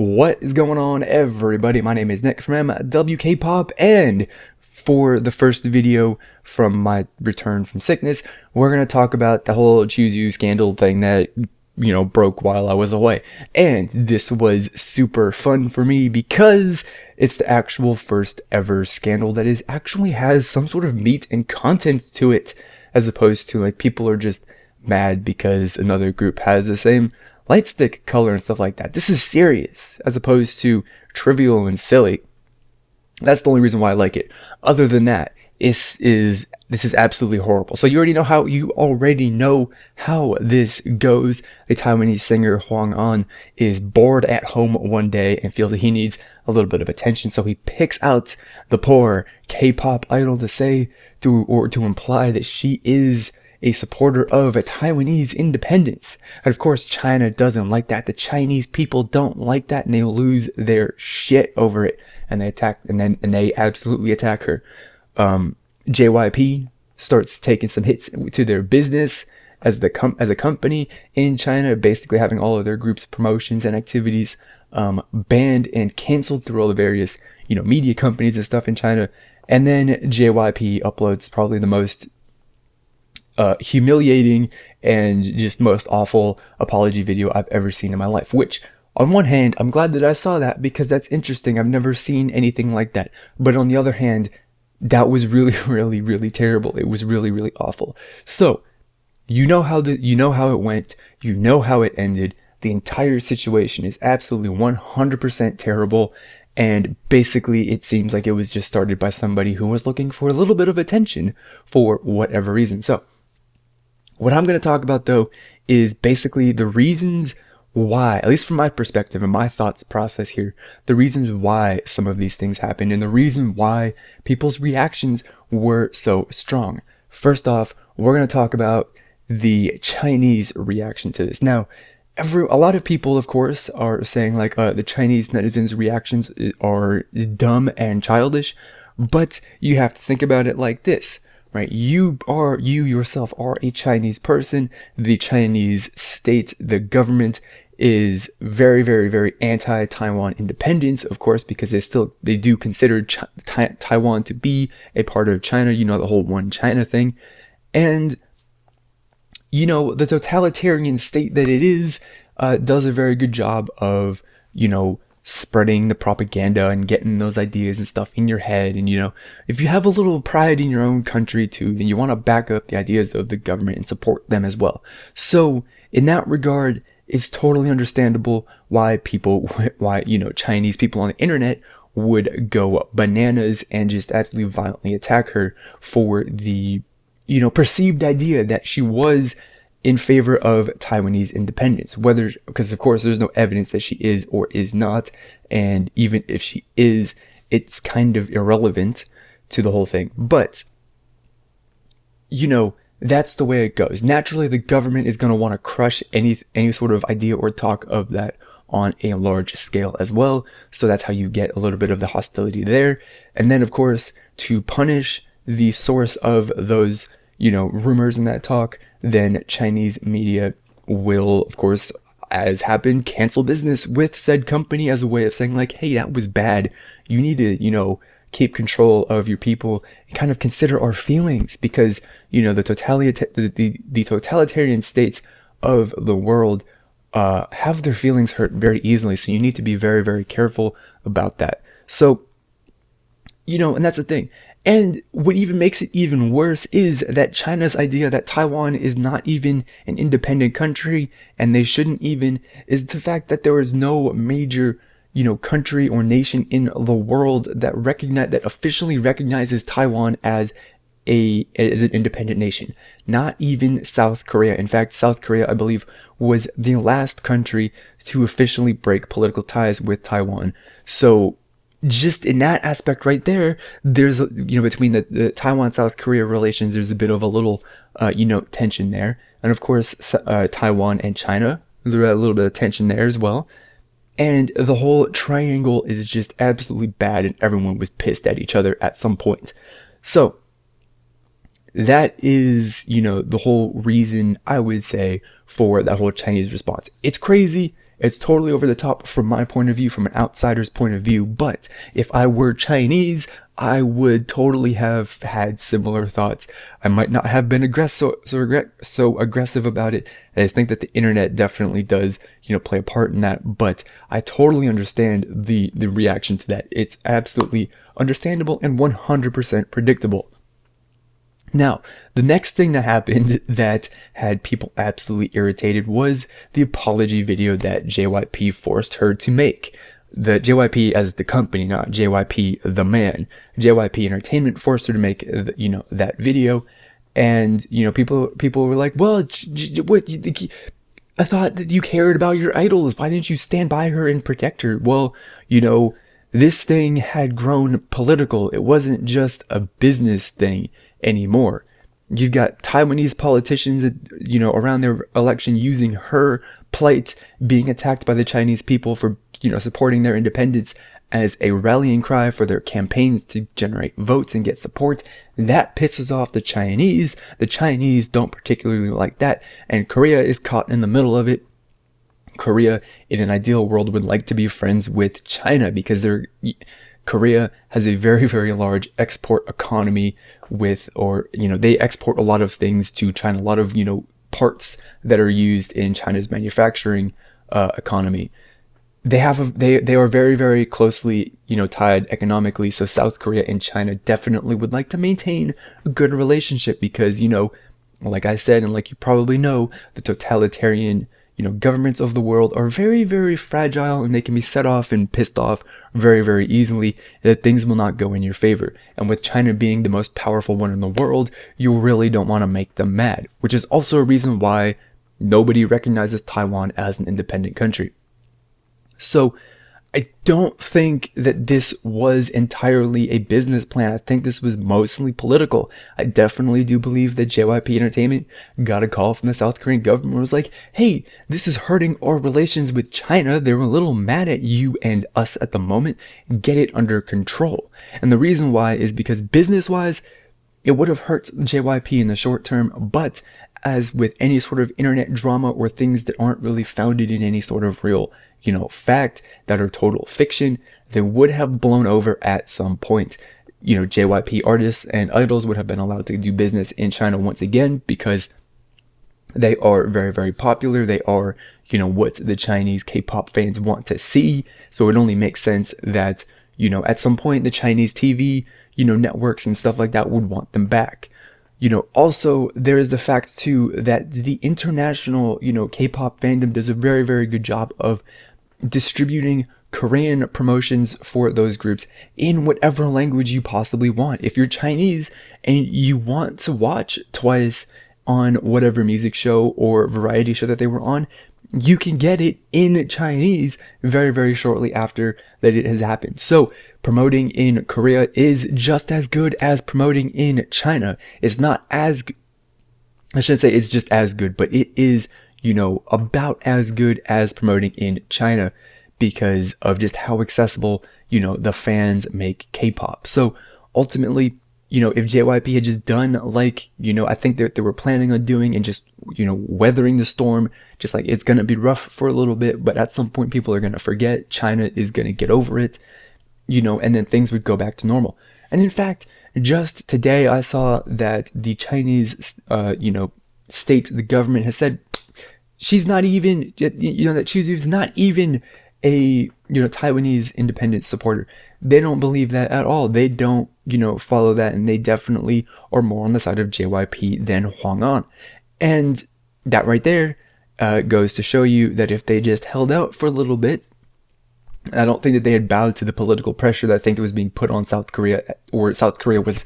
What is going on, everybody? My name is Nick from WK Pop, and for the first video from my return from sickness, we're going to talk about the whole Tzuyu scandal thing that, broke while I was away. And this was super fun for me because it's the actual first ever scandal that actually has some sort of meat and content to it, as opposed to like people are just mad because another group has the same light stick color and stuff like that. This is serious as opposed to trivial and silly. That's the only reason why I like it. Other than that, this is absolutely horrible. So you already know how this goes. The Taiwanese singer Huang An is bored at home one day and feels that he needs a little bit of attention, so he picks out the poor K-pop idol to imply that she is a supporter of a Taiwanese independence. And of course, China doesn't like that. The Chinese people don't like that, and they lose their shit over it. And they absolutely attack her. JYP starts taking some hits to their business as a company in China, basically having all of their groups' promotions and activities banned and canceled through all the various media companies and stuff in China. And then JYP uploads probably the most humiliating and just most awful apology video I've ever seen in my life, which on one hand, I'm glad that I saw that because that's interesting. I've never seen anything like that. But on the other hand, that was really, really, really terrible. It was really, really awful. So, you know how it went. You know how it ended. The entire situation is absolutely 100% terrible. And basically, it seems like it was just started by somebody who was looking for a little bit of attention for whatever reason. So, what I'm going to talk about, though, is basically the reasons why, at least from my perspective and my thoughts process here, the reasons why some of these things happened and the reason why people's reactions were so strong. First off, we're going to talk about the Chinese reaction to this. Now, a lot of people, of course, are saying like the Chinese netizens' reactions are dumb and childish, but you have to think about it like this. Right, you yourself are a Chinese person. The Chinese state, the government, is very, very, very anti-Taiwan independence, of course, because they do consider Taiwan to be a part of China. The whole one China thing, and the totalitarian state that it is does a very good job of spreading the propaganda and getting those ideas and stuff in your head. And if you have a little pride in your own country too, then you want to back up the ideas of the government and support them as well. So in that regard, it's totally understandable why Chinese people on the internet would go bananas and just absolutely violently attack her for the perceived idea that she was in favor of Taiwanese independence, because of course there's no evidence that she is or is not, and even if she is, it's kind of irrelevant to the whole thing. But that's the way it goes. Naturally, the government is going to want to crush any sort of idea or talk of that on a large scale as well. So that's how you get a little bit of the hostility there. And then, of course, to punish the source of those rumors and that talk, then Chinese media will, of course, as happened, cancel business with said company as a way of saying like, hey, that was bad. You need to, keep control of your people and kind of consider our feelings, because, the totalitarian states of the world have their feelings hurt very easily. So you need to be very, very careful about that. So, and that's the thing. And what even makes it even worse is that China's idea that Taiwan is not even an independent country, and they shouldn't even, is the fact that there is no major, country or nation in the world that officially recognizes Taiwan as an independent nation. Not even South Korea. In fact, South Korea, I believe, was the last country to officially break political ties with Taiwan. So, just in that aspect right there, there's, between the Taiwan-South Korea relations, there's a bit of a little, tension there. And of course, Taiwan and China, there's a little bit of tension there as well. And the whole triangle is just absolutely bad, and everyone was pissed at each other at some point. So, that is, the whole reason, I would say, for that whole Chinese response. It's crazy. It's totally over the top from my point of view, from an outsider's point of view. But if I were Chinese, I would totally have had similar thoughts. I might not have been so aggressive about it. And I think that the internet definitely does, play a part in that. But I totally understand the reaction to that. It's absolutely understandable and 100% predictable. Now, the next thing that happened that had people absolutely irritated was the apology video that JYP forced her to make. The JYP as the company, not JYP the man. JYP Entertainment forced her to make, that video, and people were like, well, what? I thought that you cared about your idols. Why didn't you stand by her and protect her? Well, this thing had grown political. It wasn't just a business thing anymore. You've got Taiwanese politicians, around their election using her plight, being attacked by the Chinese people for, supporting their independence as a rallying cry for their campaigns to generate votes and get support. That pisses off the Chinese. The Chinese don't particularly like that, and Korea is caught in the middle of it. Korea, in an ideal world, would like to be friends with China because Korea has a very, very large export economy they export a lot of things to China, a lot of, parts that are used in China's manufacturing economy. They are very, very closely, tied economically. So South Korea and China definitely would like to maintain a good relationship because, like I said, and like you probably know, the totalitarian governments of the world are very, very fragile, and they can be set off and pissed off very, very easily, that things will not go in your favor. And with China being the most powerful one in the world, you really don't want to make them mad, which is also a reason why nobody recognizes Taiwan as an independent country. So I don't think that this was entirely a business plan. I think this was mostly political. I definitely do believe that JYP Entertainment got a call from the South Korean government and was like, hey, this is hurting our relations with China. They're a little mad at you and us at the moment. Get it under control. And the reason why is because business-wise, it would have hurt JYP in the short term, but as with any sort of internet drama or things that aren't really founded in any sort of real fact, that are total fiction, they would have blown over at some point. JYP artists and idols would have been allowed to do business in China once again because they are very, very popular. They are, what the Chinese K-pop fans want to see. So it only makes sense that, at some point the Chinese TV, networks and stuff like that would want them back. Also, there is the fact too that the international, K-pop fandom does a very, very good job of distributing Korean promotions for those groups in whatever language you possibly want. If you're Chinese and you want to watch Twice on whatever music show or variety show that they were on, you can get it in Chinese very, very shortly after that it has happened. So promoting in Korea is just as good as promoting in China. It's not as, I shouldn't say it's just as good, but it is, about as good as promoting in China because of just how accessible, the fans make K-pop. So ultimately, if JYP had just done like, I think that they were planning on doing and just, weathering the storm, just like it's going to be rough for a little bit, but at some point people are going to forget. China is going to get over it, and then things would go back to normal. And in fact, just today I saw that the Chinese, state, the government has said she's not even, that Tzuyu is not even a, Taiwanese independence supporter. They don't believe that at all. They don't, follow that, and they definitely are more on the side of JYP than Hwang An. And that right there goes to show you that if they just held out for a little bit, I don't think that they had bowed to the political pressure that I think that was being put on South Korea, or South Korea was,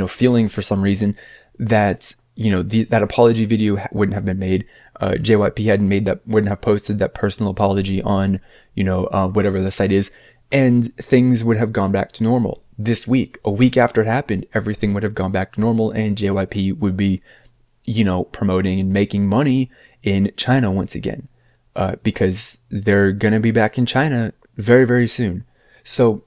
feeling for some reason that, that apology video wouldn't have been made. JYP wouldn't have posted that personal apology on, whatever the site is, and things would have gone back to normal. This week, a week after it happened, everything would have gone back to normal, and JYP would be, promoting and making money in China once again, because they're gonna be back in China very, very soon. So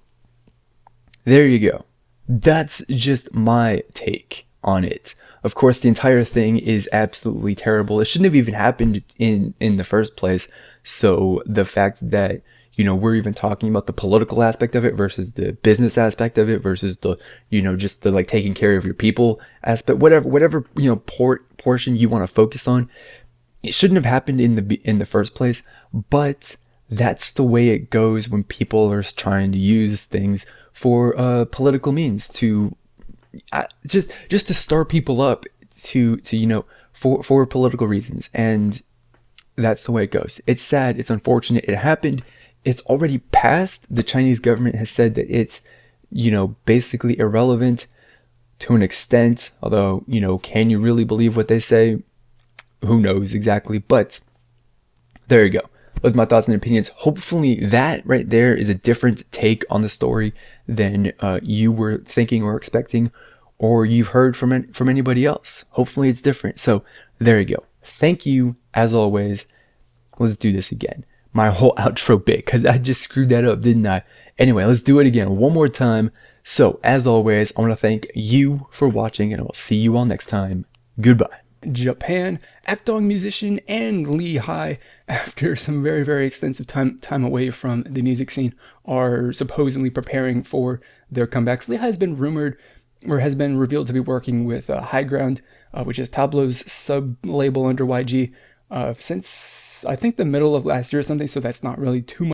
there you go. That's just my take on it. Of course, the entire thing is absolutely terrible. It shouldn't have even happened in the first place. So the fact that, we're even talking about the political aspect of it versus the business aspect of it versus the, just the like taking care of your people aspect, whatever, portion you want to focus on, it shouldn't have happened in the first place. But that's the way it goes when people are trying to use things for political means to just to stir people up to for political reasons. And that's the way it goes. It's sad, it's unfortunate, it happened, it's already passed. The Chinese government has said that it's basically irrelevant to an extent, although can you really believe what they say? Who knows exactly. But there you go. Those are my thoughts and opinions. Hopefully that right there is a different take on the story than you were thinking or expecting, or you've heard from anybody else. Hopefully it's different. So there you go. Thank you, as always. Let's do this again. My whole outro bit, because I just screwed that up, didn't I? Anyway, let's do it again one more time. So as always, I want to thank you for watching, and I will see you all next time. Goodbye. Japan, Actong musician, and Lehigh, after some very, very extensive time away from the music scene, are supposedly preparing for their comebacks. Lehigh has been rumored, or has been revealed to be working with High Ground, which is Tableau's sub-label under YG, since I think the middle of last year or something, so that's not really too much